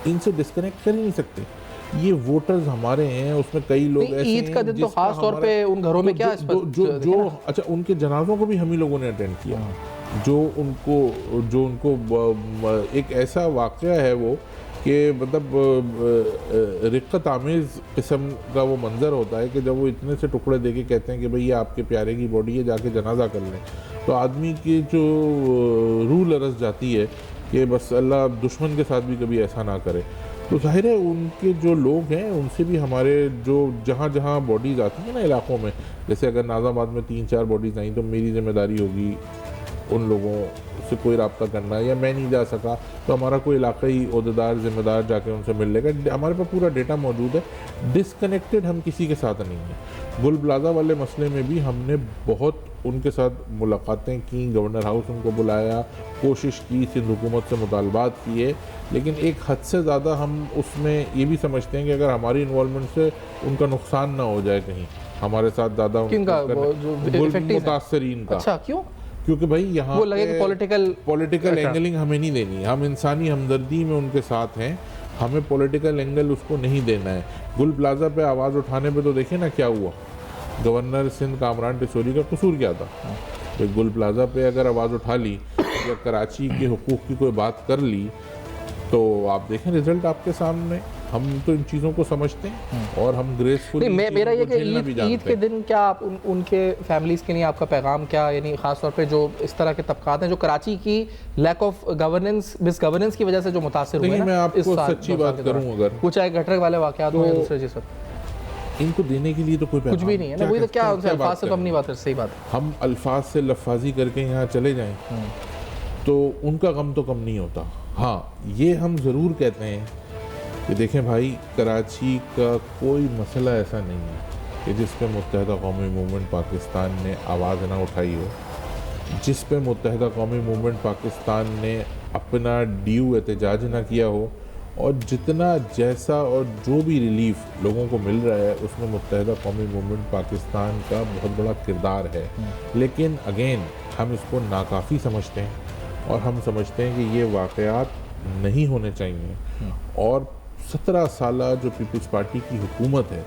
इनसे डिस्कनेक्ट कर ही नहीं सकते। ये वोटर्स हमारे हैं, उसमें कई लोग ऐसे ईद का दिन तो खास तौर पे उन घरों में क्या जो अच्छा उनके जनाजों को भी हम ही लोगों ने अटेंड किया। जो उनको एक ऐसा वाक़या है वो कि मतलब रिक्कत आमेज़ किस्म का वो मंज़र होता है कि जब वो इतने से टुकड़े दे के कहते हैं कि भाई ये आपके प्यारे की बॉडी है, जाके जनाजा कर लें, तो आदमी की जो रूह लरस जाती है कि बस अल्लाह दुश्मन के साथ भी कभी ऐसा ना करे। तो जाहिर है उनके जो लोग हैं उनसे भी हमारे जो जहाँ जहाँ बॉडीज़ आती हैं ना इलाक़ों में, जैसे अगर नाज़ाबाद में 3-4 बॉडीज़ आई तो मेरी ज़िम्मेदारी होगी उन लोगों से कोई रब्ता करना, या मैं नहीं जा सका तो हमारा कोई इलाक़ाई ओहदेदार ज़िम्मेदार जाके उनसे मिल लेगा। हमारे पास पूरा डेटा मौजूद है। डिसकनेक्टेड हम किसी के साथ नहीं हैं। गुल प्लाजा वाले मसले में भी हमने बहुत उनके साथ मुलाकातें की, गवर्नर हाउस उनको बुलाया, कोशिश की, सिंध हुकूमत से मुतालबात किए, लेकिन एक हद से ज़्यादा हम उसमें ये भी समझते हैं कि अगर हमारी इन्वॉल्वमेंट से उनका नुकसान ना हो जाए कहीं, हमारे साथ ज़्यादा मुतासरीन का। अच्छा क्यों? क्योंकि भाई यहाँ वो लगे पॉलिटिकल एंगलिंग हमें नहीं देनी। हम इंसानी हमदर्दी में उनके साथ हैं, हमें पॉलिटिकल एंगल उसको नहीं देना है। गुल प्लाजा पे आवाज़ उठाने पे तो देखिए ना क्या हुआ, गवर्नर सिंध कामरान टेसोरी का कसूर क्या था? तो गुल प्लाजा पे अगर आवाज़ उठा ली या कराची के हुकूक की कोई बात कर ली तो आप देखें रिजल्ट आपके सामने। हम तो इन चीज़ों को समझते हैं और हम ग्रेसफुली मेरा ये कि ईद के दिन क्या आप उनके फैमिलीज़ के लिए आपका पैगाम क्या, यानी ख़ास तौर पे जो इस तरह के तबकात हैं जो कराची की lack of governance misgovernance की वजह से जो मुतासिर हुए हैं, मैं आपको सच्ची बात करूं, अगर वो चाहे गटर वाले वाक़यात हो या दूसरे चीज़, इनको देने के लिए तो कोई कुछ भी नहीं है ना। वही तो क्या उनसे अल्फाज से तो हम नहीं बात कर, सही बात है। हम अल्फाज से लफाजी करके यहाँ चले जाएं तो उनका गम तो कम नहीं होता। हाँ, ये हम ज़रूर कहते हैं कि देखें भाई, कराची का कोई मसला ऐसा नहीं है कि जिस पे मुत्तहिदा कौमी मूवमेंट पाकिस्तान ने आवाज़ ना उठाई हो, जिस पे मुत्तहिदा कौमी मूवमेंट पाकिस्तान ने अपना ड्यू एहतजाज ना किया हो, और जितना जैसा और जो भी रिलीफ लोगों को मिल रहा है उसमें मुत्तहिदा कौमी मूवमेंट पाकिस्तान का बहुत बड़ा किरदार है। लेकिन अगेन हम इसको नाकाफ़ी समझते हैं और हम समझते हैं कि ये वाक़यात नहीं होने चाहिए। और 17 साल जो पीपल्स पार्टी की हुकूमत है,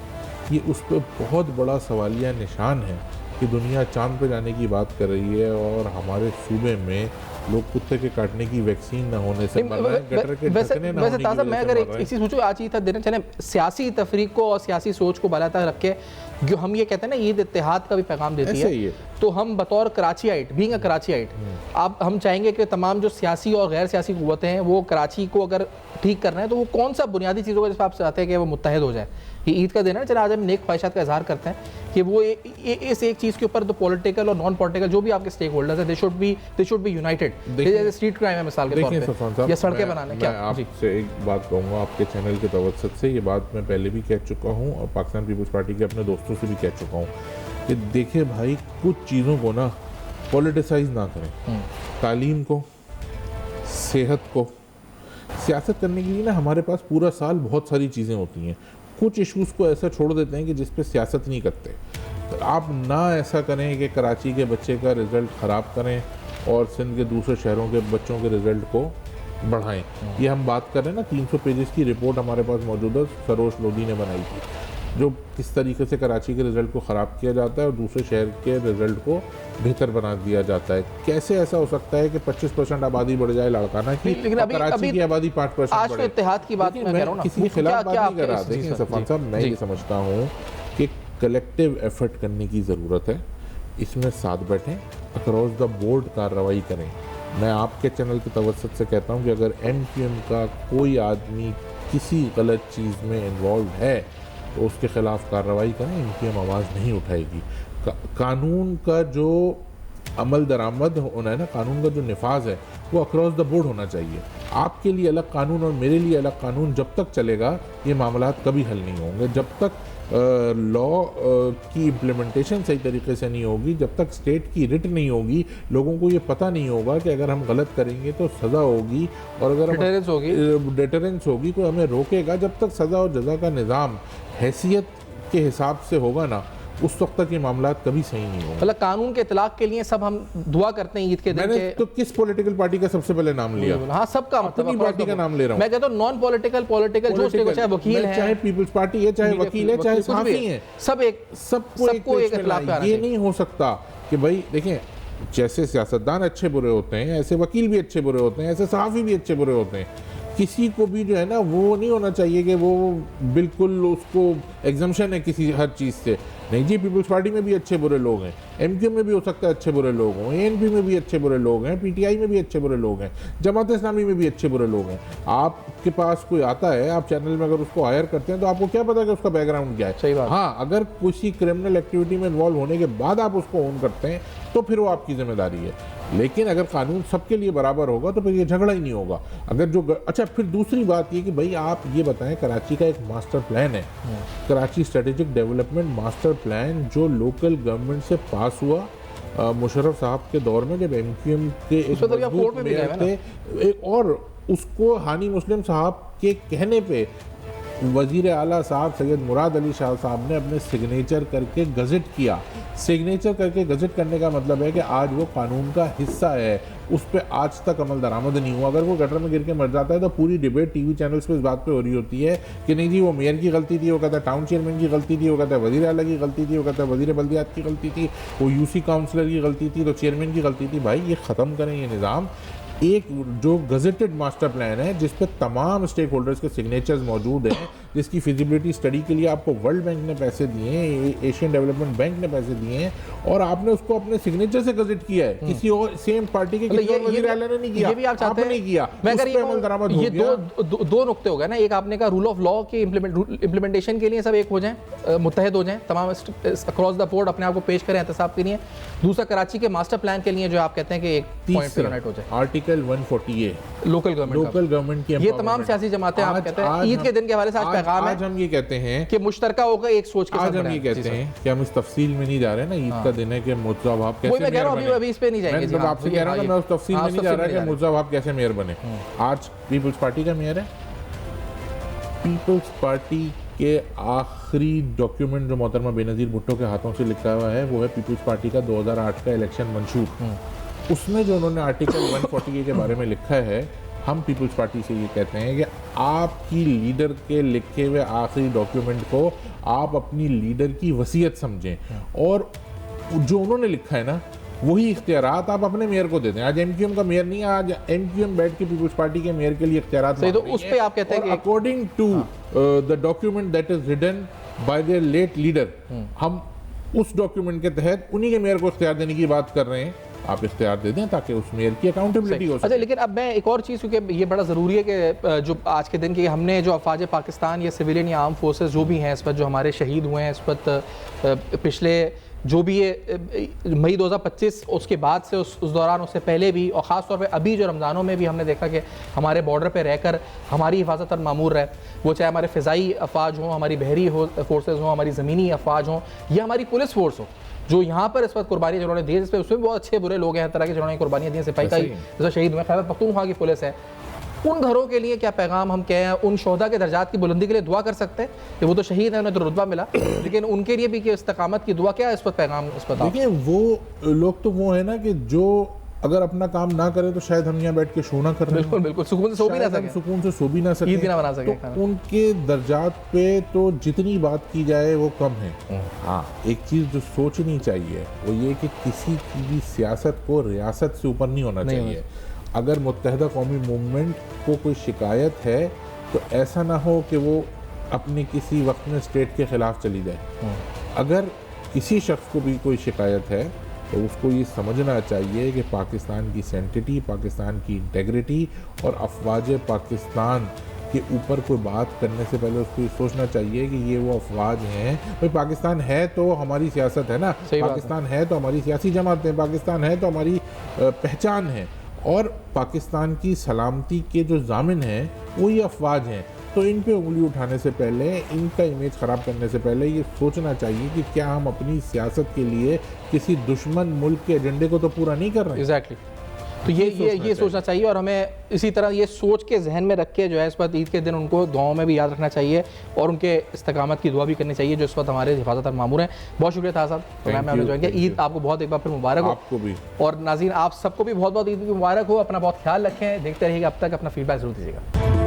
ये उस पर बहुत बड़ा सवालिया निशान है कि दुनिया चांद पे जाने की बात कर रही है और हमारे सूबे में लोग कुत्ते के काटने की वैक्सीन न होने से मर रहे हैं, गटर के ढकने न होने की वजह से मर रहे हैं। मैं अगर एक चीज़ पूछूं, आज ही था दिन चले सियासी तफरीक को और सियासी सोच को बालातर रख के जो हम ये कहते हैं ना ईद इत्तेहाद का भी पैगाम देती ऐसे ही है। तो हम बतौर कराचीआइट, बीइंग अ कराचीआइट, आप हम चाहेंगे कि तमाम जो सियासी और गैर सियासी कुव्वतें हैं वो कराची को अगर ठीक करना है तो वो कौन सा बुनियादी चीज़ होगा जिस पर आप चाहते हैं कि वो मुत्तहद हो जाए। ये ईद का दिन है ना, चला आज हम नेक ख्वाहिशात का इजहार करते हैं कि वो इस एक चीज़ के ऊपर तो पॉलिटिकल और नॉन पॉलिटिकल जो भी आपके स्टेक होल्डर्स हैं दे शुड बी यूनाइटेड। जैसे स्ट्रीट क्राइम है मिसाल के तौर पे, या सड़कें बनाने। क्या आपसे एक बात कहूँगा आपके चैनल के तवज्जुह से, ये बात मैं पहले भी कह चुका हूँ और पाकिस्तान पीपल्स पार्टी के अपने दोस्तों से भी कह चुका हूँ कि देखिए भाई, कुछ चीज़ों को ना पॉलिटिसाइज ना करें। तालीम को, सेहत को, सियासत करने के लिए ना हमारे पास पूरा साल बहुत सारी चीज़ें होती हैं। कुछ इश्यूज़ को ऐसा छोड़ देते हैं कि जिस पे सियासत नहीं करते। तो आप ना ऐसा करें कि कराची के बच्चे का रिज़ल्ट ख़राब करें और सिंध के दूसरे शहरों के बच्चों के रिज़ल्ट को बढ़ाएं। ये हम बात कर रहे हैं ना, 300 पेजेस की रिपोर्ट हमारे पास मौजूद है, सरोज लोधी ने बनाई थी, जो किस तरीके से कराची के रिज़ल्ट को ख़राब किया जाता है और दूसरे शहर के रिज़ल्ट को बेहतर बना दिया जाता है। कैसे ऐसा हो सकता है कि 25% आबादी बढ़ जाए लाड़काना की, लेकिन कराची की आबादी 5% आज तो इत्तेहाद की बात मैं कह रहा हूं ना, किसी के खिलाफ बात नहीं कर रहा। देखिए सफान साहब, मैं ये समझता हूँ कि कलेक्टिव एफर्ट करने की ज़रूरत है। इसमें साथ बैठें, अक्रॉस द बोर्ड कार्रवाई करें। मैं आपके चैनल के तवज्जुह से कहता हूँ कि अगर MQM का कोई आदमी किसी गलत चीज़ में इन्वॉल्व है तो उसके ख़िलाफ़ कार्रवाई करें। MQM आवाज़ नहीं उठाएगी। कानून का जो अमल दरामद होना है ना, कानून का जो निफाज है वो अक्रॉस द बोर्ड होना चाहिए। आपके लिए अलग कानून और मेरे लिए अलग कानून जब तक चलेगा ये मामला कभी हल नहीं होंगे। जब तक लॉ की इम्प्लीमेंटेशन सही तरीके से नहीं होगी, जब तक स्टेट की रिट नहीं होगी, लोगों को ये पता नहीं होगा कि अगर हम गलत करेंगे तो सज़ा होगी और अगर डेटरेंस होगी कोई हमें रोकेगा। जब तक सज़ा और जज़ा का निज़ाम हैसियत के हिसाब से होगा ना, उस वक्त तक ये मामला कभी सही नहीं होगा। मतलब कानून के इतलाक के लिए सब हम दुआ करते हैं ईद के दिन। मैंने तो किस पॉलिटिकल पार्टी का सबसे पहले नाम लिया? हाँ, सबका मतलब पार्टी का नाम ले रहा हूँ मैं कहता हूँ। नॉन पॉलिटिकल, पॉलिटिकल जो चाहे वकील है, चाहे पीपल्स पार्टी है, चाहे वकील है, चाहे सहाफ़ी है, सबको एक इख्तिलाफ पे। ये नहीं हो सकता कि भाई देखें, जैसे सियासतदान अच्छे बुरे होते हैं ऐसे वकील भी अच्छे बुरे होते हैं, ऐसे सहाफ़ी भी अच्छे बुरे होते हैं। किसी को भी जो है ना वो नहीं होना चाहिए कि वो बिल्कुल उसको एग्जम्पशन है किसी हर चीज़ से। नहीं जी, पीपल्स पार्टी में भी अच्छे बुरे लोग हैं, MQM में भी हो सकता है अच्छे बुरे लोग हों, ANP में भी अच्छे बुरे लोग हैं, PTI में भी अच्छे बुरे लोग हैं, जमात इस्लामी में भी अच्छे बुरे लोग हैं। आपके पास कोई आता है, आप चैनल में अगर उसको हायर करते हैं तो आपको क्या पता कि उसका बैकग्राउंड क्या है। सही बात। हाँ, अगर किसी क्रिमिनल एक्टिविटी में इन्वॉल्व होने के बाद आप उसको ओन करते हैं तो फिर वो आपकी जिम्मेदारी है। लेकिन अगर कानून सबके लिए बराबर होगा तो फिर ये झगड़ा ही नहीं होगा। अगर जो अच्छा, फिर दूसरी बात ये कि भाई आप ये बताएं, कराची का एक मास्टर प्लान है, Karachi strategic development master plan, जो लोकल गवर्नमेंट से पास हुआ मुशर्रफ साहब के दौर में, जब MQM के एक मजबूत मेयर थे, और उसको हानी मुस्लिम साहब के कहने पे वज़ीर आला साहब सैयद मुराद अली शाह साहब ने अपने सिग्नेचर करके गज़ट किया। सिग्नेचर करके गज़ट करने का मतलब है कि आज वो कानून का हिस्सा है, उस पर आज तक अमल दरामद नहीं हुआ। अगर वो गटर में गिर के मर जाता है तो पूरी डिबेट TV चैनल्स पे इस बात पे हो रही होती है कि नहीं जी वो मेयर की गलती थी, वो कहता है टाउन चेयरमैन की गलती थी, वो कहता है वज़ीर आला की गलती थी, वो कहता है वज़ीर बल्दियात की गलती थी, वो UC काउंसलर की गलती थी, तो चेयरमैन की गलती थी। भाई ये ख़त्म करें ये निज़ाम। एक जो गजेटेड मास्टर प्लान है जिस पे तमाम स्टेक होल्डर्स के सिग्नेचर्स मौजूद हैं, जिसकी फिजिबिलिटी स्टडी के लिए आपको वर्ल्ड बैंक ने पैसे दिए हैं, एशियन डेवलपमेंट बैंक ने पैसे दिए हैं, और आपने उसको अपने सिग्नेचर से गजेट किया है। किसी और सेम पार्टी के किसी और वज़ीर आला ने नहीं किया, ये भी आप चाहते हैं नहीं किया। मैं अगर ये दो नुक्ते हो गए ना, एक आपने कहा रूल ऑफ लॉ के इम्प्लीमेंटेशन के लिए सब एक हो जाएं, मुत्तहद हो जाएं, तमाम अक्रॉस द बोर्ड अपने आप को पेश करें एहतसाब के लिए। दूसरा कराची के मास्टर प्लान के लिए जो आप कहते हैं कि एक पॉइंट पे यूनाइट हो जाए, आर्टिकल 140A लोकल गवर्नमेंट की। ये तमाम सियासी जमातें आप कहते हैं ईद के दिन के हवाले से आज पैगाम है। आज हम ये कहते हैं कि मुश्तरका होगा एक सोच के साथ। आज हम ये कहते हैं कि हम इस तफसील में नहीं जा रहे हैं ना, ईद का दिन है कि मुर्तज़ा वहाब कैसे मैं कह रहा हूं, अभी इस पे नहीं जाएंगे। मैं आपसे कह रहा हूं, मैं उस तफसील में नहीं जा रहा कि मुर्तज़ा वहाब कैसे मेयर बने। आज पीपल्स पार्टी का मेयर है। पीपल्स पार्टी के आखिरी डॉक्यूमेंट जो मोहतरमा बेनज़ीर भुट्टो के हाथों से लिखा हुआ है वो है पीपल्स पार्टी का 2008 का इलेक्शन मंशूर। उसमें जो उन्होंने आर्टिकल 140A के बारे में लिखा है, हम पीपल्स पार्टी से ये कहते हैं कि आपकी लीडर के लिखे हुए आखिरी डॉक्यूमेंट को आप अपनी लीडर की वसीयत समझें, और जो उन्होंने लिखा है ना वही इख्तियारात आप अपने मेयर को देते हैं। आज MQM का मेयर नहीं है, आज MQM बैठ के पीपल्स पार्टी के मेयर के लिए इख्तियारात तो उस पे आप कहते हैं कि according to the document that is written by their late leader, हम उस डॉक्यूमेंट के तहत उन्हीं के मेयर को इख्तियार देने की बात कर रहे हैं। आप इख्तियार दे दें ताकि उस मेयर की अकाउंटेबिलिटी हो सके। अच्छा, लेकिन अब मैं एक और चीज़, क्योंकि ये बड़ा ज़रूरी है कि जो आज के दिन की हमने जो अफवाज पाकिस्तान या सिविलियन या आर्म फोर्सेस जो भी हैं इस वक्त, जो हमारे शहीद हुए हैं इस वक्त, पिछले जो भी ये मई 2025 उसके बाद से उस दौरान, उससे पहले भी, और ख़ास तौर पे अभी जो रमज़ानों में भी हमने देखा कि हमारे बॉर्डर पे रहकर हमारी हिफाजत पर मामूर रहे, वो चाहे हमारे फ़िज़ाई अफवाज हों, हमारी बहरी फोर्सेज हों, हमारी ज़मीनी अफवाज हों, या हमारी पुलिस फोर्स हो, जो यहाँ पर इस वक्त कुर्बानी जिन्होंने दी है, जिसमें उसमें बहुत अच्छे बुरे लोग हैं हर तरह के जिन्होंने कुर्बानियाँ दी हैं। सिपाही का ही जैसे शहीद हुए, खैबर पख्तूनख्वा की पुलिस है, उन घरों के लिए क्या पैगाम हम कहें, उन शोहदा के दर्जात की बुलंदी के लिए दुआ कर सकते हैं कि वो तो शहीद हैं, उन्हें तो रुतबा मिला, लेकिन उनके लिए भी कि इस्तकामत की दुआ, क्या इस पर पैगाम इस पर? देखिए, वो लोग तो वो है ना कि जो अगर अपना काम ना करे तो शायद हम यहाँ बैठ के शो ना कर रहे हैं, बिल्कुल बिल्कुल, सुकून से सो भी ना सके, सुकून से सो भी ना सके, ईद भी ना बना सके। तो उनके दर्जात पे तो जितनी बात की जाए वो कम है। हाँ, एक चीज़ जो सोचनी चाहिए वो ये कि किसी की भी सियासत को रियासत से ऊपर नहीं होना चाहिए। अगर मुत्तहदा कौमी मूवमेंट को कोई शिकायत है तो ऐसा ना हो कि वो अपने किसी वक्त में स्टेट के खिलाफ चली जाए। अगर किसी शख्स को भी कोई शिकायत है तो उसको ये समझना चाहिए कि पाकिस्तान की सेंटिटी, पाकिस्तान की इंटेग्रिटी और अफवाज पाकिस्तान के ऊपर कोई बात करने से पहले उसको ये सोचना चाहिए कि ये वो अफवाज हैं। भाई, पाकिस्तान है तो हमारी सियासत है ना, पाकिस्तान है तो हमारी सियासी जमातें, पाकिस्तान है तो हमारी पहचान है, और पाकिस्तान की सलामती के जो जामिन हैं वो ये अफवाज हैं। तो इन पे उंगली उठाने से पहले, इनका इमेज ख़राब करने से पहले ये सोचना चाहिए कि क्या हम अपनी सियासत के लिए किसी दुश्मन मुल्क के एजेंडे को तो पूरा नहीं कर रहे हैं। एग्जैक्टली। तो ये सोचना चाहिए, और हमें इसी तरह ये सोच के जहन में रख के जो है इस वक्त ईद के दिन उनको दुआओं में भी याद रखना चाहिए, और उनके इस्तकामत की दुआ भी करनी चाहिए जो इस वक्त हमारे हिफाजत पर मामूर हैं। बहुत शुक्रिया था साहब, प्रोग्राम में आपने ज्वाइन किया। ईद आपको बहुत एक बार फिर मुबारक हो। आपको भी, और नाज़रीन आप सबको भी बहुत बहुत ईद की मुबारक हो। अपना बहुत ख्याल रखें, देखते रहिएगा, अब तक अपना फीडबैक जरूर दीजिएगा।